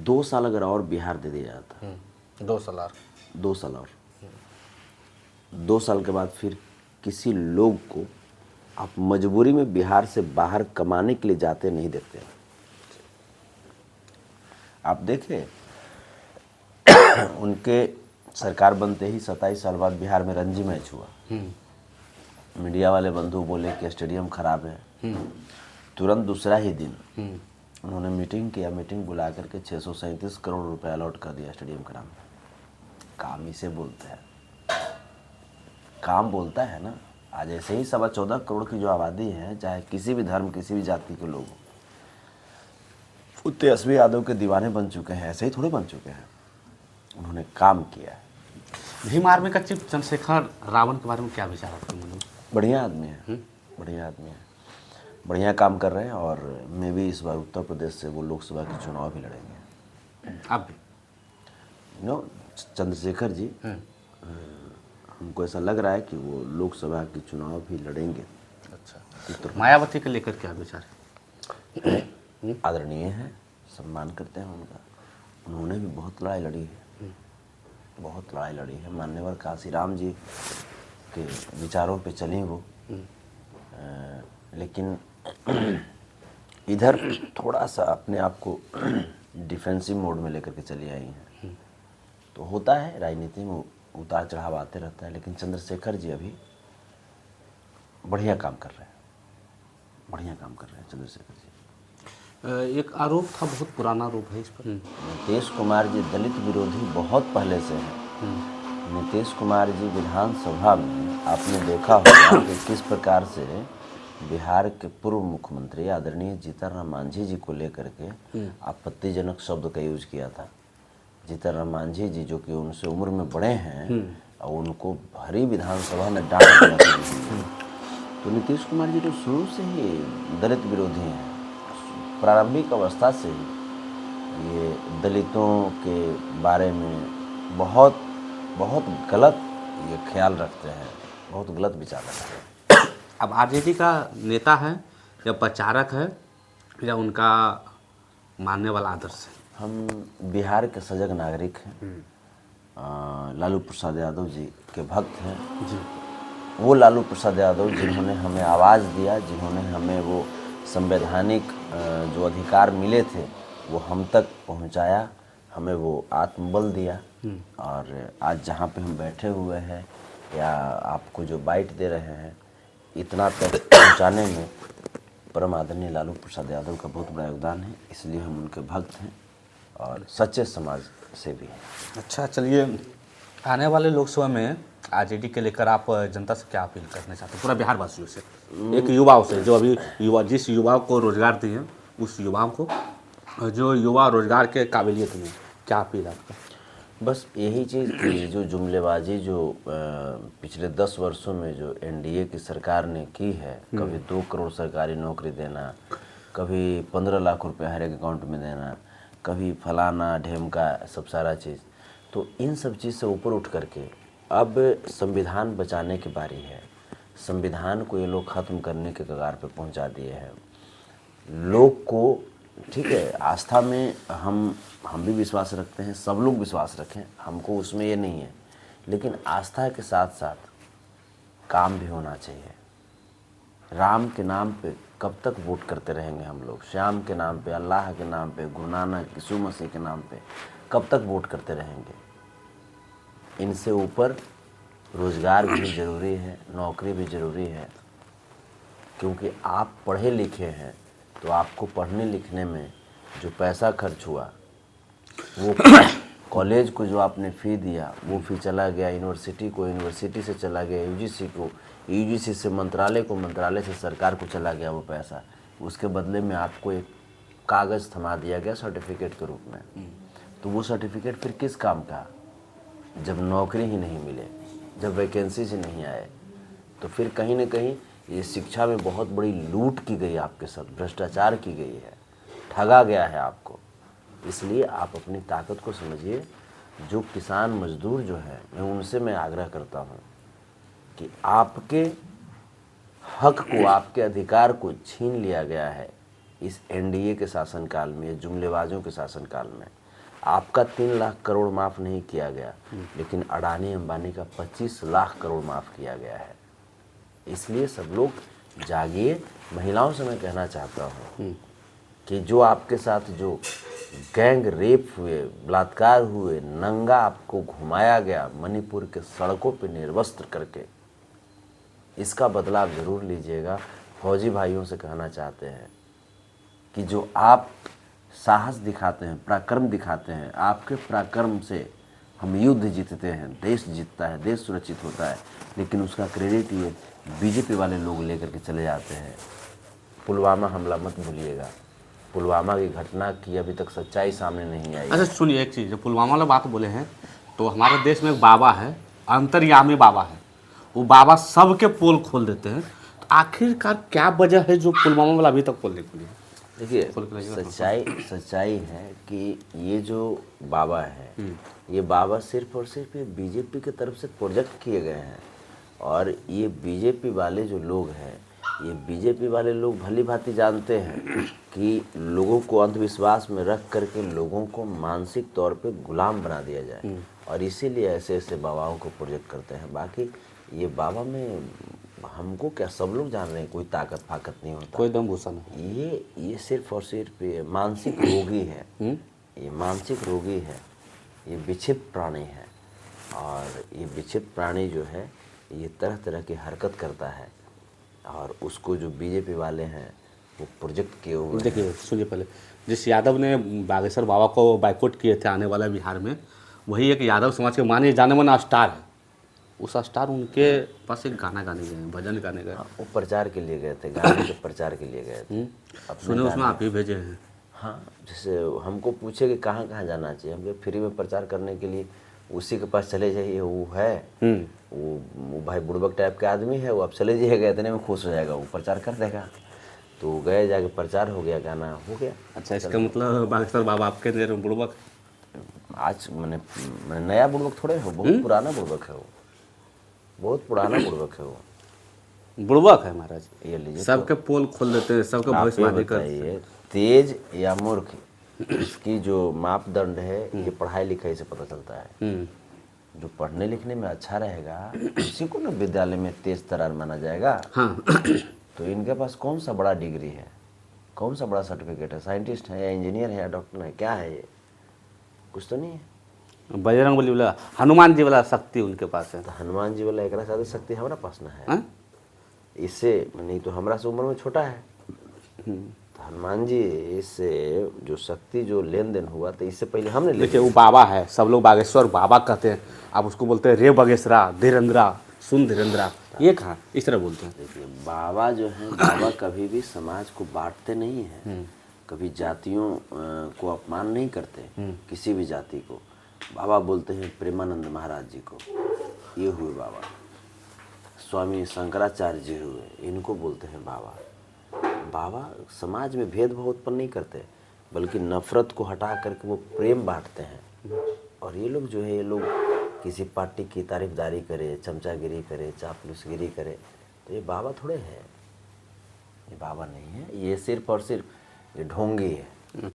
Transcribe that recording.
2 साल अगर और बिहार दे दिया जाता, 2 साल और 2 साल और 2 साल के बाद फिर किसी लोग को आप मजबूरी में बिहार से बाहर कमाने के लिए जाते नहीं देखते। आप देखें उनके सरकार बनते ही 27 साल बाद बिहार में रणजी मैच हुआ। मीडिया वाले बंधु बोले कि स्टेडियम खराब है। तुरंत दूसरा ही दिन उन्होंने मीटिंग किया, मीटिंग बुला करके 637 करोड़ रुपए अलॉट कर दिया स्टेडियम के नाम पे। काम इसे बोलते हैं, काम बोलता है ना। आज ऐसे ही 14.25 करोड़ की जो आबादी है, चाहे किसी भी धर्म किसी भी जाति के लोग, वो तेजस्वी यादव के दीवाने बन चुके हैं, ऐसे ही थोड़े बन चुके हैं। उन्होंने काम किया है। भीम आर्मी का चीफ चंद्रशेखर रावण के बारे में क्या विचार आपके मन में? बढ़िया आदमी है, बढ़िया आदमी है, बढ़िया काम कर रहे हैं। और मैं भी इस बार उत्तर प्रदेश से वो लोकसभा के चुनाव भी लड़ेंगे। आप भी? चंद्रशेखर जी, हमको ऐसा लग रहा है कि वो लोकसभा के चुनाव भी लड़ेंगे। अच्छा, मायावती के लेकर क्या विचार है? आदरणीय है, सम्मान करते हैं उनका। उन्होंने भी बहुत लड़ाई लड़ी है, बहुत लड़ाई लड़ी है। मान्यवर काशीराम जी के विचारों पे चली वो, लेकिन इधर थोड़ा सा अपने आप को डिफेंसिव मोड में लेकर के चली आई हैं। तो होता है राजनीति में, उतार चढ़ाव आते रहता है। लेकिन चंद्रशेखर जी अभी बढ़िया काम कर रहे हैं, बढ़िया काम कर रहे हैं चंद्रशेखर जी। एक आरोप था, बहुत पुराना आरोप है इस पर। नीतीश कुमार जी दलित विरोधी बहुत पहले से हैं। नीतीश कुमार जी विधानसभा में आपने देखा होगा कि किस प्रकार से बिहार के पूर्व मुख्यमंत्री आदरणीय जीतन राम मांझी जी को लेकर के आपत्तिजनक शब्द का यूज किया था। जीतन राम मांझी जी जो कि उनसे उम्र में बड़े हैं और उनको भरी विधानसभा में डांट दिया था। तो नीतीश कुमार जी तो शुरू से ही दलित विरोधी हैं, प्रारंभिक अवस्था से ही ये दलितों के बारे में बहुत बहुत गलत ये ख्याल रखते हैं, बहुत गलत विचार रखते हैं। अब आरजेडी का नेता है या प्रचारक है या उनका मानने वाला आदर्श है? हम बिहार के सजग नागरिक हैं, लालू प्रसाद यादव जी के भक्त हैं जी। वो लालू प्रसाद यादव जिन्होंने हमें आवाज़ दिया, जिन्होंने हमें वो संवैधानिक जो अधिकार मिले थे वो हम तक पहुंचाया, हमें वो आत्मबल दिया। और आज जहाँ पे हम बैठे हुए हैं या आपको जो बाइट दे रहे हैं, इतना तक पहुंचाने में परम आदरणीय लालू प्रसाद यादव का बहुत बड़ा योगदान है। इसलिए हम उनके भक्त हैं और सच्चे समाज सेवी हैं। अच्छा, चलिए, आने वाले लोकसभा में आरजेडी के लेकर आप जनता से क्या अपील करना चाहते हैं, पूरा बिहार वासियों से, एक युवाओं से जो अभी युवा, जिस युवाओं को रोजगार दिए उस युवाओं को, जो युवा रोजगार के काबिलियत में, क्या अपील आपका? बस यही चीज़ कि जो जुमलेबाजी जो पिछले 10 वर्षों में जो एनडीए की सरकार ने की है, कभी 2 करोड़ सरकारी नौकरी देना, कभी 15 लाख रुपए हर एक अकाउंट में देना, कभी फलाना ढेमका सब सारा चीज़, तो इन सब चीज़ से ऊपर उठ करके अब संविधान बचाने की बारी है। संविधान को ये लोग ख़त्म करने के कगार पे पहुंचा दिए हैं। लोग को, ठीक है, आस्था में हम भी विश्वास रखते हैं, सब लोग विश्वास रखें, हमको उसमें ये नहीं है, लेकिन आस्था के साथ साथ काम भी होना चाहिए। राम के नाम पे कब तक वोट करते रहेंगे हम लोग? श्याम के नाम पे, अल्लाह के नाम पे, गुरु नानक यीशु मसीह के नाम पे कब तक वोट करते रहेंगे? इनसे ऊपर रोज़गार भी ज़रूरी है, नौकरी भी ज़रूरी है। क्योंकि आप पढ़े लिखे हैं तो आपको पढ़ने लिखने में जो पैसा खर्च हुआ, वो कॉलेज को जो आपने फ़ी दिया वो फ़ी चला गया यूनिवर्सिटी को, यूनिवर्सिटी से चला गया यूजीसी को, यूजीसी से मंत्रालय को, मंत्रालय से सरकार को चला गया वो पैसा। उसके बदले में आपको एक कागज़ थमा दिया गया सर्टिफिकेट के रूप में। तो वो सर्टिफिकेट फिर किस काम का, जब नौकरी ही नहीं मिले, जब वैकेंसीज नहीं आए, तो फिर कहीं ना कहीं ये शिक्षा में बहुत बड़ी लूट की गई, आपके साथ भ्रष्टाचार की गई है, ठगा गया है आपको। इसलिए आप अपनी ताकत को समझिए। जो किसान मजदूर जो है, उनसे मैं आग्रह करता हूँ कि आपके हक को, आपके अधिकार को छीन लिया गया है इस एनडीए के शासनकाल में, जुमलेबाजों के शासनकाल में। आपका 3 लाख करोड़ माफ़ नहीं किया गया, लेकिन अडानी अंबानी का 25 लाख करोड़ माफ़ किया गया है। इसलिए सब लोग जागिए। महिलाओं से मैं कहना चाहता हूँ कि जो आपके साथ जो गैंग रेप हुए, बलात्कार हुए, नंगा आपको घुमाया गया मणिपुर के सड़कों पे निर्वस्त्र करके, इसका बदला आप ज़रूर लीजिएगा। फौजी भाइयों से कहना चाहते हैं कि जो आप साहस दिखाते हैं, पराक्रम दिखाते हैं, आपके पराक्रम से हम युद्ध जीतते हैं, देश जीतता है, देश सुरक्षित होता है, लेकिन उसका क्रेडिट ये बीजेपी वाले लोग लेकर के चले जाते हैं। पुलवामा हमला मत भूलिएगा। पुलवामा की घटना की अभी तक सच्चाई सामने नहीं आई। अच्छा सुनिए एक चीज़, जब पुलवामा वाला बात बोले हैं तो हमारे देश में एक बाबा है, अंतर्यामी बाबा है, वो बाबा सबके पोल खोल देते हैं। तो आखिरकार क्या वजह है जो पुलवामा वाला अभी तक पोल नहीं खोली? देखिए सच्चाई है कि ये जो बाबा है, ये बाबा सिर्फ और सिर्फ ये बीजेपी की तरफ से प्रोजेक्ट किए गए हैं। और ये बीजेपी वाले जो लोग हैं, ये बीजेपी वाले लोग भली भांति जानते हैं कि लोगों को अंधविश्वास में रख करके लोगों को मानसिक तौर पे गुलाम बना दिया जाए, और इसीलिए ऐसे ऐसे बाबाओं को प्रोजेक्ट करते हैं। बाकी ये बाबा में हमको क्या, सब लोग जान रहे हैं, कोई ताकत फाकत नहीं होता, कोई दम भूसा नहीं। ये सिर्फ और सिर्फ ये मानसिक रोगी है। ये मानसिक रोगी है, ये विक्षिप्त प्राणी है। और ये विक्षिप्त प्राणी जो है ये तरह तरह की हरकत करता है, और उसको जो बीजेपी वाले हैं वो प्रोजेक्ट किए हुए हैं। देखिए सुनिए, पहले जिस यादव ने बागेश्वर बाबा को बाइकआउट किए थे आने वाला बिहार में, वही एक यादव समाज के माने जाने माना स्टार है। उस स्टार उनके पास एक गाना गाने गए, भजन गाने गए। वो प्रचार के लिए गए थे, गाने के प्रचार के लिए गए थे। सुने उसमें आप ही भेजे हैं। हाँ, जैसे हमको पूछे कि कहाँ कहाँ जाना चाहिए, हम फ्री में प्रचार करने के लिए उसी के पास चले जाइए, वो है वो भाई बुड़बक टाइप के आदमी है, वो आप चले जाइएगा, इतने में खुश हो जाएगा, वो प्रचार कर देगा। तो गए, जाके प्रचार हो गया, गाना हो गया। अच्छा, इसका मतलब बागेश्वर बाबा आपके देर में बुड़बक? आज मैंने नया बुड़बक थोड़े हो, बहुत पुराना बुड़बक है वो, बहुत पुराना बुड़बक है वो। बुड़बक है महाराज, ये लीजिए, सबके पोल खोल देते हैं, सबके भविष्यवाणी करते। तेज या मूर्ख, इसकी जो मापदंड है ये पढ़ाई लिखाई से पता चलता है। जो पढ़ने लिखने में अच्छा रहेगा उसी को ना विद्यालय में तेज तरार माना जाएगा। हाँ। तो इनके पास कौन सा बड़ा डिग्री है, कौन सा बड़ा सर्टिफिकेट है? साइंटिस्ट है या इंजीनियर है या डॉक्टर है, क्या है ये? कुछ तो नहीं है। बजरंगबली वाला, हनुमान जी वाला शक्ति उनके पास है। तो हनुमान जी वाला एक ज्यादा शक्ति हमारा पास ना है। इससे नहीं तो हमारा से उम्र में छोटा है। तो हनुमान जी इससे जो शक्ति जो लेन देन हुआ, तो इससे पहले हमने देखिए वो बाबा है, सब लोग बागेश्वर बाबा कहते हैं, आप उसको बोलते हैं रे बागेश्वरा, धीरेन्द्रा, सुन धीरेन्द्रा, ये कहाँ इस तरह बोलते हैं? देखिए बाबा जो है, बाबा कभी भी समाज को बांटते नहीं हैं, कभी जातियों को अपमान नहीं करते, किसी भी जाति को। बाबा बोलते हैं प्रेमानंद महाराज जी को, ये हुए बाबा। स्वामी शंकराचार्य जी हुए, इनको बोलते हैं बाबा। बाबा समाज में भेदभाव उत्पन्न नहीं करते, बल्कि नफरत को हटा करके वो प्रेम बांटते हैं। और ये लोग जो है, ये लोग किसी पार्टी की तारीफदारी करे, चमचागिरी करे, चापलूसगिरी करे, तो ये बाबा थोड़े हैं। ये बाबा नहीं है, ये सिर्फ और सिर्फ ये ढोंगी है।